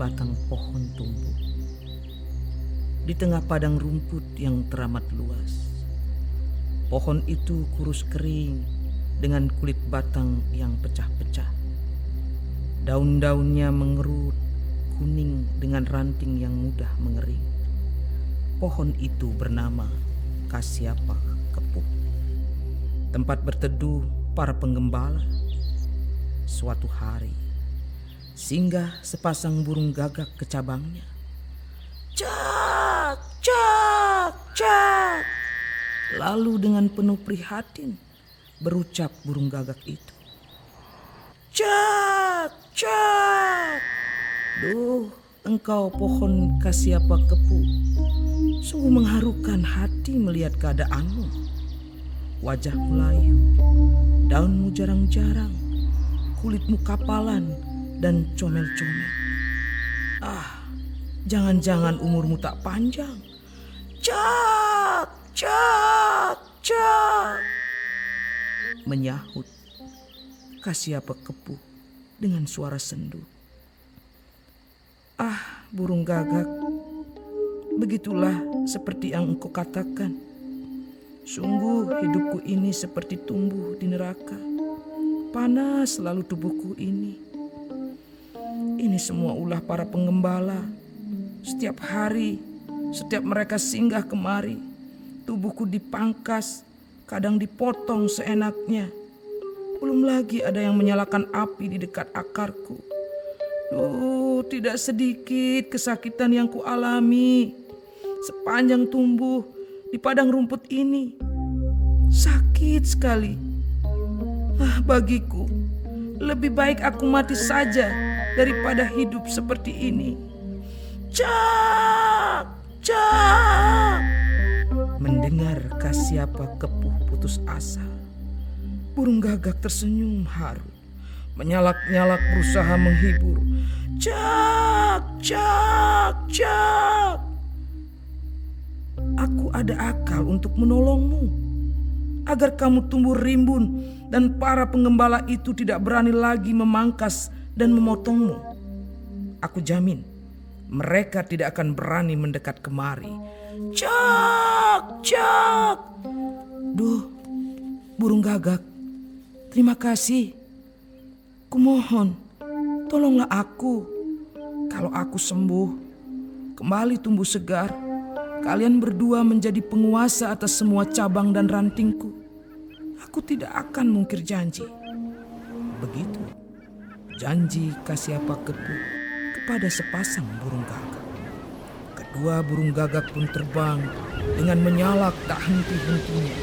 batang pohon tumbuh. Di tengah padang rumput yang teramat luas, pohon itu kurus kering dengan kulit batang yang pecah-pecah. Daun-daunnya mengerut, kuning dengan ranting yang mudah mengering. Pohon itu bernama Kasyapa Kepuh, tempat berteduh para penggembala. Suatu hari, singgah sepasang burung gagak ke cabangnya. Cak, cak, cak. Lalu dengan penuh prihatin berucap burung gagak itu. Cak, cak. Duh, engkau pohon Kasyapa Kepuh, sungguh mengharukan hati melihat keadaanmu. Wajahmu layu, daunmu jarang-jarang, kulitmu kapalan dan comel-comel. Jangan-jangan umurmu tak panjang. Cak, cak, cak. Menyahut Kasyapa Kepuh dengan suara sendu. Burung gagak, begitulah seperti yang engkau katakan. Sungguh hidupku ini seperti tumbuh di neraka. Panas selalu tubuhku ini. Ini semua ulah para penggembala. Setiap hari, setiap mereka singgah kemari, tubuhku dipangkas, kadang dipotong seenaknya. Belum lagi ada yang menyalakan api di dekat akarku. Tidak sedikit kesakitan yang kualami sepanjang tumbuh di padang rumput ini. Sakit sekali. Bagiku, lebih baik aku mati saja daripada hidup seperti ini. Cak, cak. Mendengar Kasyapa Kepuh putus asa, burung gagak tersenyum haru, menyalak-nyalak berusaha menghibur. Cak, cak, cak. Aku ada akal untuk menolongmu, agar kamu tumbuh rimbun dan para penggembala itu tidak berani lagi memangkas dan memotongmu. Aku jamin mereka tidak akan berani mendekat kemari. Cak, cak. Duh, burung gagak, terima kasih. Kumohon, tolonglah aku. Kalau aku sembuh, kembali tumbuh segar, kalian berdua menjadi penguasa atas semua cabang dan rantingku. Aku tidak akan mungkir janji. Begitu janji Kasyapa Kepuh kepada sepasang burung gagak. Kedua burung gagak pun terbang dengan menyalak tak henti-hentinya.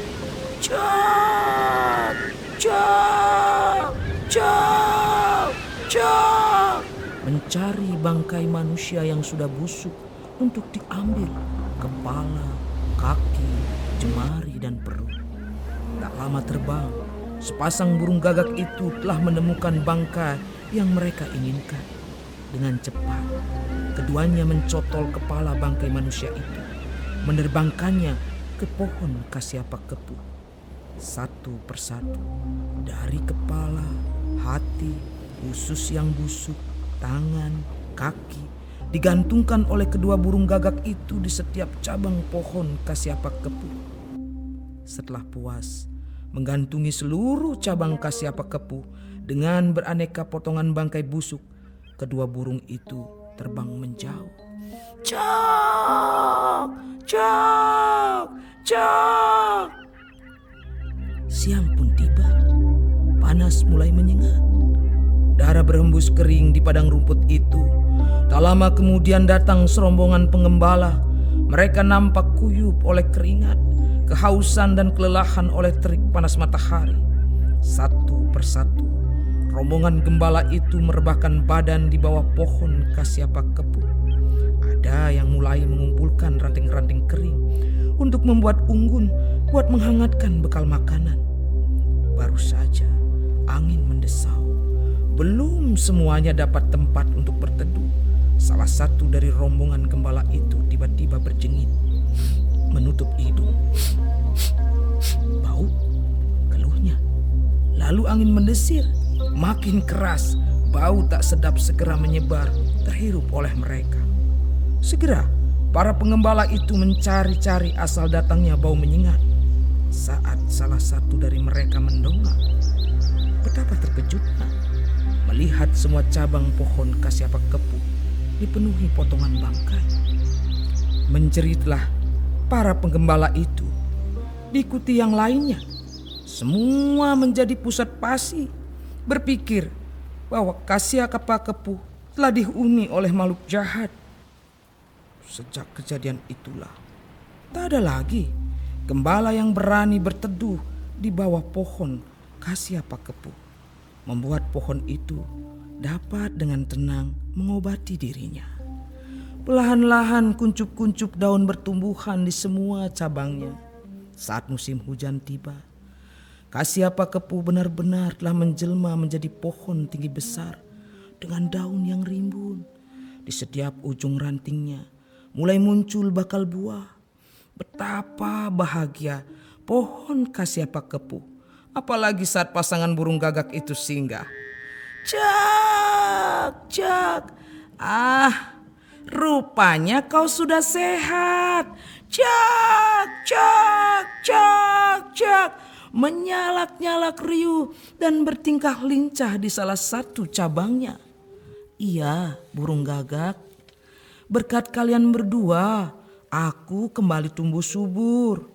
Cak, cak, cak, cak. Mencari bangkai manusia yang sudah busuk untuk diambil kepala, kaki, jemari, dan perut. Tak lama terbang, sepasang burung gagak itu telah menemukan bangkai yang mereka inginkan. Dengan cepat, keduanya mencotol kepala bangkai manusia itu, menerbangkannya ke pohon Kasyapa Kepuh. Satu persatu, dari kepala, hati, usus yang busuk, tangan, kaki, digantungkan oleh kedua burung gagak itu di setiap cabang pohon Kasyapa Kepuh. Setelah puas menggantungi seluruh cabang Kasyapa Kepuh dengan beraneka potongan bangkai busuk, kedua burung itu terbang menjauh. Cak, cak, cak. Siang pun tiba. Panas mulai menyengat. Darah berhembus kering di padang rumput itu. Tak lama kemudian datang serombongan penggembala. Mereka nampak kuyup oleh keringat, kehausan dan kelelahan oleh terik panas matahari. Satu persatu, rombongan gembala itu merebahkan badan di bawah pohon Kasyapa Kepuh. Ada yang mulai mengumpulkan ranting-ranting kering untuk membuat unggun buat menghangatkan bekal makanan. Baru saja angin mendesau. Belum semuanya dapat tempat untuk berteduh. Salah satu dari rombongan gembala itu tiba-tiba berjengit, menutup hidung. Bau, keluhnya. Lalu angin mendesir, makin keras, bau tak sedap segera menyebar terhirup oleh mereka. Segera para pengembala itu mencari-cari asal datangnya bau menyengat. Saat salah satu dari mereka mendongak, betapa terkejutnya melihat semua cabang pohon Kasyapa kepu dipenuhi potongan bangkai. Menjeritlah para penggembala itu, diikuti yang lainnya. Semua menjadi pusat pasi, berpikir bahwa Kasyapa kepu telah dihuni oleh makhluk jahat. Sejak kejadian itulah, tak ada lagi gembala yang berani berteduh di bawah pohon Kasyapa kepu, membuat pohon itu dapat dengan tenang mengobati dirinya. Perlahan-lahan kuncup-kuncup daun bertumbuhan di semua cabangnya. Saat musim hujan tiba, Kasyapa kepu benar-benar telah menjelma menjadi pohon tinggi besar dengan daun yang rimbun. Di setiap ujung rantingnya mulai muncul bakal buah. Betapa bahagia pohon Kasyapa kepu, apalagi saat pasangan burung gagak itu singgah. Cak, cak, rupanya kau sudah sehat. Cak, cak, cak, cak. Menyalak-nyalak riuh dan bertingkah lincah di salah satu cabangnya. Iya, burung gagak, berkat kalian berdua, aku kembali tumbuh subur.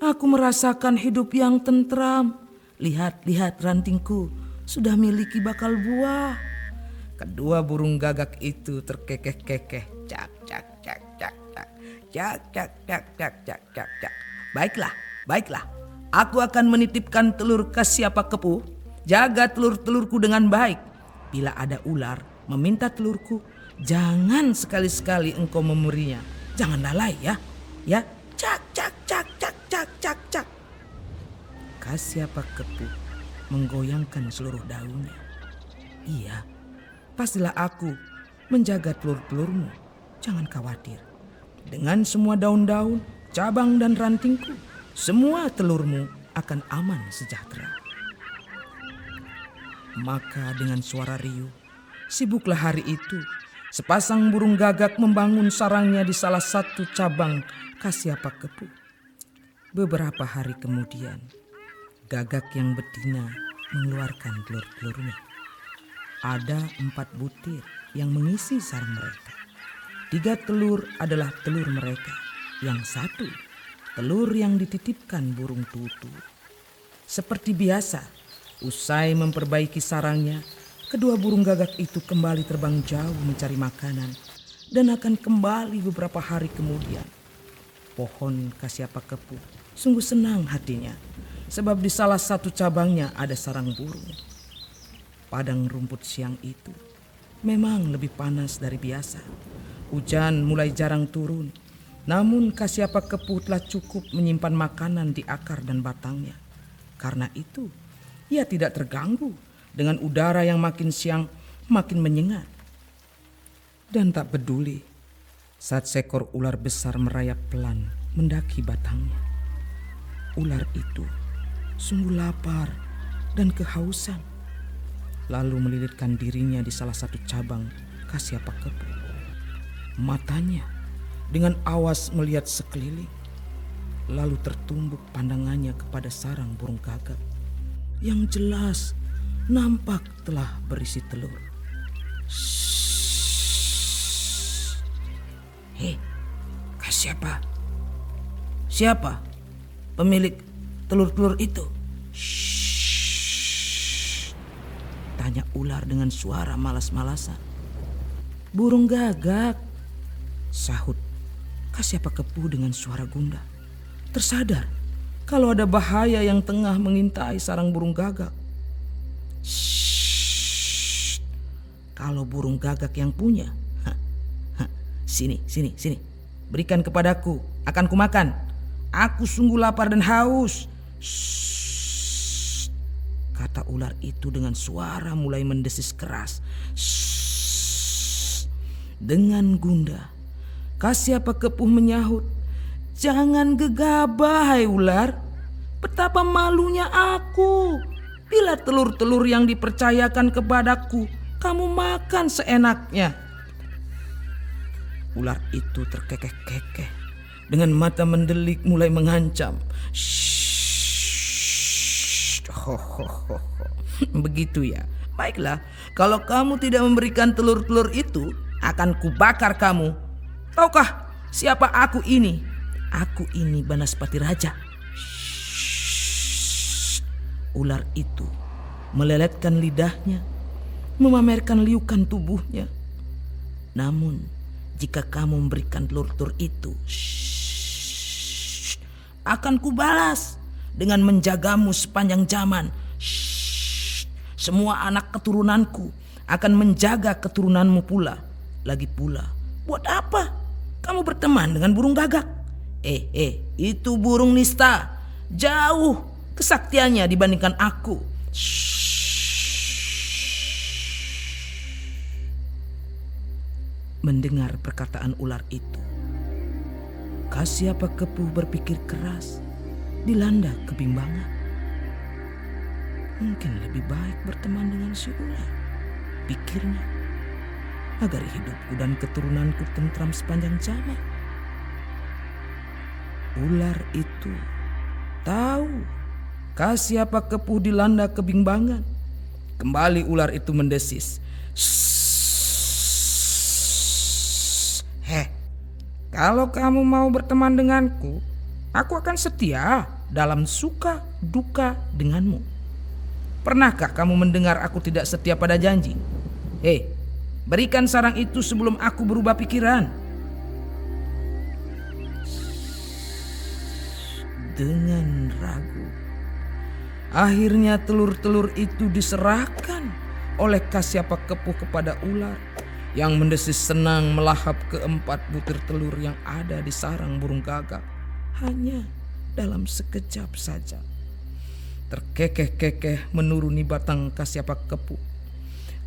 Aku merasakan hidup yang tentram. Lihat rantingku sudah miliki bakal buah. Kedua burung gagak itu terkekeh-kekeh. Cak, cak, cak, cak, cak. Cak, cak, cak, cak, cak, cak, cak. Baiklah. Aku akan menitipkan telur Kasyapa kepu. Jaga telur-telurku dengan baik. Bila ada ular meminta telurku, jangan sekali-sekali engkau memberinya. Jangan lalai ya. Ya, cak, cak, cak, cak, cak, cak, cak. Kasyapa kepu menggoyangkan seluruh daunnya. Iya, pastilah aku menjaga telur-telurmu. Jangan khawatir. Dengan semua daun-daun, cabang dan rantingku, semua telurmu akan aman sejahtera. Maka dengan suara riuh, sibuklah hari itu sepasang burung gagak membangun sarangnya di salah satu cabang Kasyapa kepu. Beberapa hari kemudian, gagak yang betina mengeluarkan telur-telurnya. Ada 4 butir yang mengisi sarang mereka. 3 telur adalah telur mereka. Yang 1 telur yang dititipkan burung tutu. Seperti biasa, usai memperbaiki sarangnya, kedua burung gagak itu kembali terbang jauh mencari makanan dan akan kembali beberapa hari kemudian. Pohon Kasyapa kepu sungguh senang hatinya sebab di salah satu cabangnya ada sarang burung. Padang rumput siang itu memang lebih panas dari biasa. Hujan mulai jarang turun. Namun Kasyapa kepu telah cukup menyimpan makanan di akar dan batangnya. Karena itu, ia tidak terganggu dengan udara yang makin siang makin menyengat. Dan tak peduli saat seekor ular besar merayap pelan mendaki batangnya. Ular itu sungguh lapar dan kehausan. Lalu melilitkan dirinya di salah satu cabang Kasyapa kepu. Matanya dengan awas melihat sekeliling, lalu tertumbuk pandangannya kepada sarang burung gagak yang jelas nampak telah berisi telur. Hei, Kasyapa, siapa pemilik telur-telur itu? Tanya ular dengan suara malas-malasan. Burung gagak, sahut Kasyapa kepu dengan suara gundah. Tersadar kalau ada bahaya yang tengah mengintai sarang burung gagak. Kalau burung gagak yang punya, sini. Berikan kepadaku, akan kumakan. Aku sungguh lapar dan haus. Kata ular itu dengan suara mulai mendesis keras. Dengan gundah, Kasyapa kepu menyahut, "Jangan gegabah, hai ular. Betapa malunya aku bila telur-telur yang dipercayakan kepadaku kamu makan seenaknya. Ular itu terkekeh-kekeh, dengan mata mendelik mulai mengancam. Shh, ho, ho, ho, ho. Begitu ya. Baiklah, kalau kamu tidak memberikan telur-telur itu, akan kubakar kamu. Tahukah siapa aku ini? Aku ini Banaspati Raja. Shh. Ular itu meleletkan lidahnya, memamerkan liukan tubuhnya. Namun, jika kamu memberikan telur-telur itu, akan kubalas dengan menjagamu sepanjang zaman. Semua anak keturunanku akan menjaga keturunanmu pula. Lagi pula, buat apa kamu berteman dengan burung gagak? Itu burung nista. Jauh kesaktiannya dibandingkan aku. Mendengar perkataan ular itu, Kasyapa Kepuh berpikir keras, dilanda kebimbangan. Mungkin lebih baik berteman dengan si ular, pikirnya, agar hidupku dan keturunanku tentram sepanjang zaman. Ular itu tahu Kasyapa Kepuh dilanda kebimbangan. Kembali ular itu mendesis. Kalau kamu mau berteman denganku, aku akan setia dalam suka duka denganmu. Pernahkah kamu mendengar aku tidak setia pada janji? Berikan sarang itu sebelum aku berubah pikiran. Dengan ragu, akhirnya telur-telur itu diserahkan oleh Kasyapa Kepuh kepada ular, yang mendesis senang melahap keempat butir telur yang ada di sarang burung gagak hanya dalam sekejap saja. Terkekeh-kekeh menuruni batang Kasyapa Kepuh.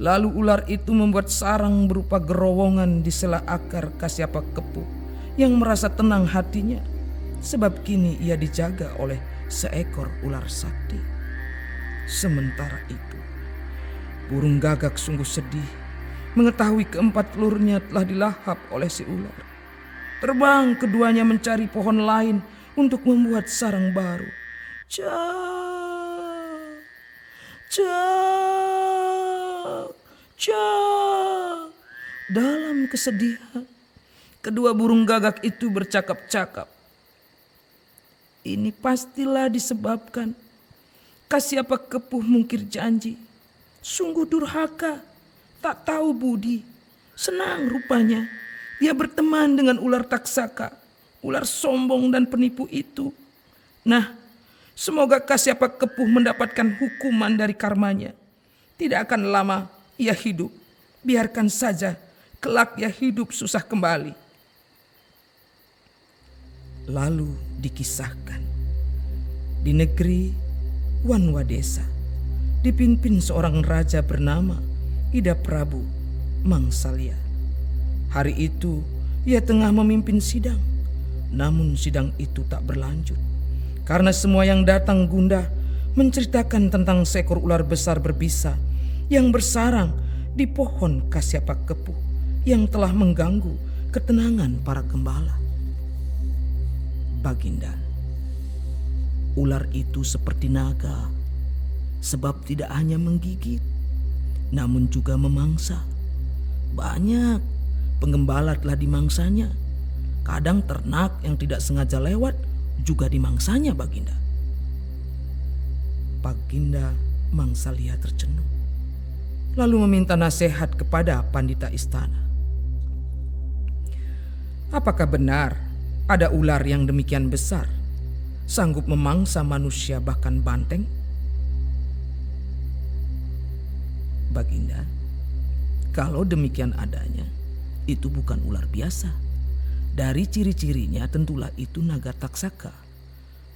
Lalu ular itu membuat sarang berupa gerowongan di sela akar Kasyapa Kepuh, yang merasa tenang hatinya, sebab kini ia dijaga oleh seekor ular sakti. Sementara itu, burung gagak sungguh sedih mengetahui keempat telurnya telah dilahap oleh si ular. Terbang keduanya mencari pohon lain untuk membuat sarang baru. Cak. Dalam kesedihan, kedua burung gagak itu bercakap-cakap. Ini pastilah disebabkan Kasyapa Kepuh mungkir janji. Sungguh durhaka, tak tahu budi. Senang rupanya dia berteman dengan ular taksaka, ular sombong dan penipu itu. Nah, semoga Kasyapa Kepuh mendapatkan hukuman dari karmanya. Tidak akan lama ia hidup. Biarkan saja, kelak ia hidup susah kembali. Lalu dikisahkan, di negeri Wanwadesa dipimpin seorang raja bernama Ida Prabu Mangsalya. Hari itu ia tengah memimpin sidang. Namun sidang itu tak berlanjut, karena semua yang datang gundah menceritakan tentang seekor ular besar berbisa yang bersarang di pohon Kasyapa Kepuh, yang telah mengganggu ketenangan para gembala. Baginda, ular itu seperti naga, sebab tidak hanya menggigit, namun juga memangsa. Banyak penggembala telah dimangsanya. Kadang ternak yang tidak sengaja lewat juga dimangsanya, Baginda. Baginda Mangsalya tercenung, lalu meminta nasihat kepada pandita istana. Apakah benar ada ular yang demikian besar, sanggup memangsa manusia bahkan banteng? Baginda, kalau demikian adanya, itu bukan ular biasa. Dari ciri-cirinya tentulah itu naga taksaka.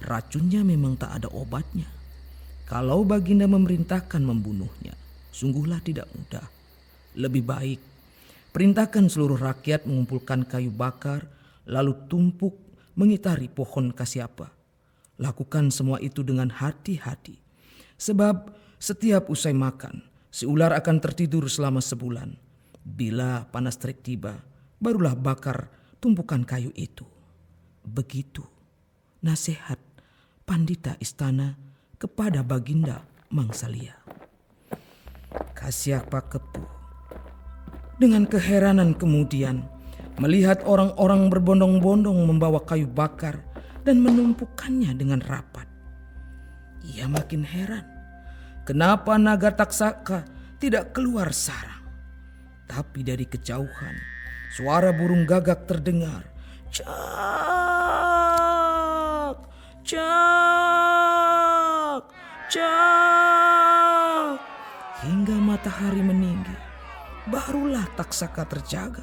Racunnya memang tak ada obatnya. Kalau Baginda memerintahkan membunuhnya, sungguhlah tidak mudah. Lebih baik perintahkan seluruh rakyat mengumpulkan kayu bakar, lalu tumpuk mengitari pohon Kasyapa. Lakukan semua itu dengan hati-hati, sebab setiap usai makan Si ular akan tertidur selama sebulan. Bila panas terik tiba, barulah bakar tumpukan kayu itu. Begitu nasihat Pandita istana kepada Baginda Mangsalia. Kasyapa kepuh dengan keheranan kemudian melihat orang-orang berbondong-bondong membawa kayu bakar dan menumpukannya dengan rapat. Ia makin heran, kenapa naga Taksaka tidak keluar sarang. Tapi dari kejauhan, suara burung gagak terdengar. Cak, cak, cak. Hingga matahari meninggi, barulah Taksaka terjaga.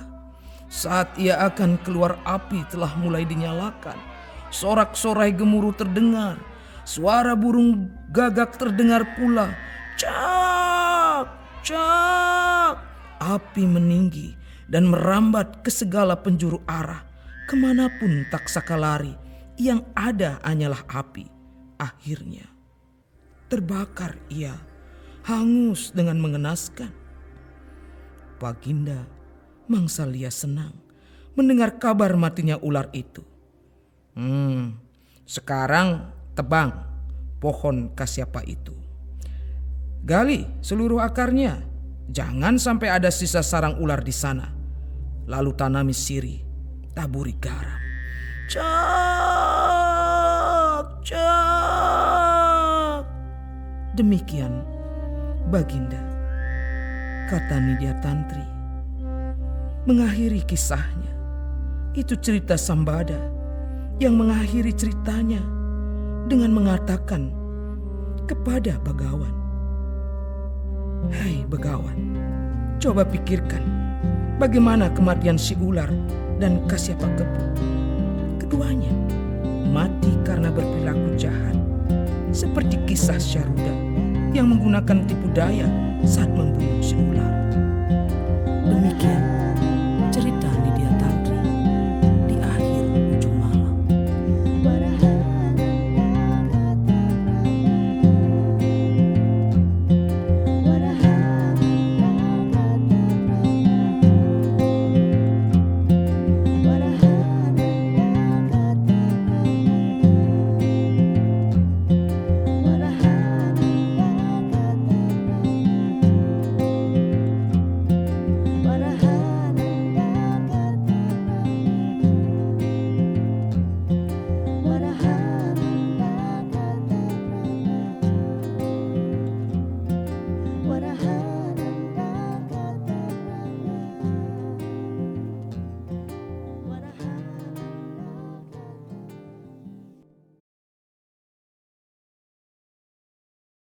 Saat ia akan keluar, api telah mulai dinyalakan. Sorak-sorai gemuruh terdengar. Suara burung gagak terdengar pula. Cak, cak. Api meninggi dan merambat ke segala penjuru arah. Kemanapun Taksaka lari, yang ada hanyalah api. Akhirnya terbakar ia, hangus dengan mengenaskan. Baginda Mangsalia senang mendengar kabar matinya ular itu. Sekarang tebang pohon Kasyapa itu. Gali seluruh akarnya. Jangan sampai ada sisa sarang ular di sana. Lalu tanami sirih, taburi garam. Cak, cak. Demikian Baginda, kata Nidya Tantri. Mengakhiri kisahnya, itu cerita Sambada yang mengakhiri ceritanya dengan mengatakan kepada Begawan, "Hei Begawan, coba pikirkan bagaimana kematian si ular dan Kasyapa kepuh. Keduanya mati karena berperilaku jahat, seperti kisah Syaruda yang menggunakan tipu daya saat membunuh si ular." Demikian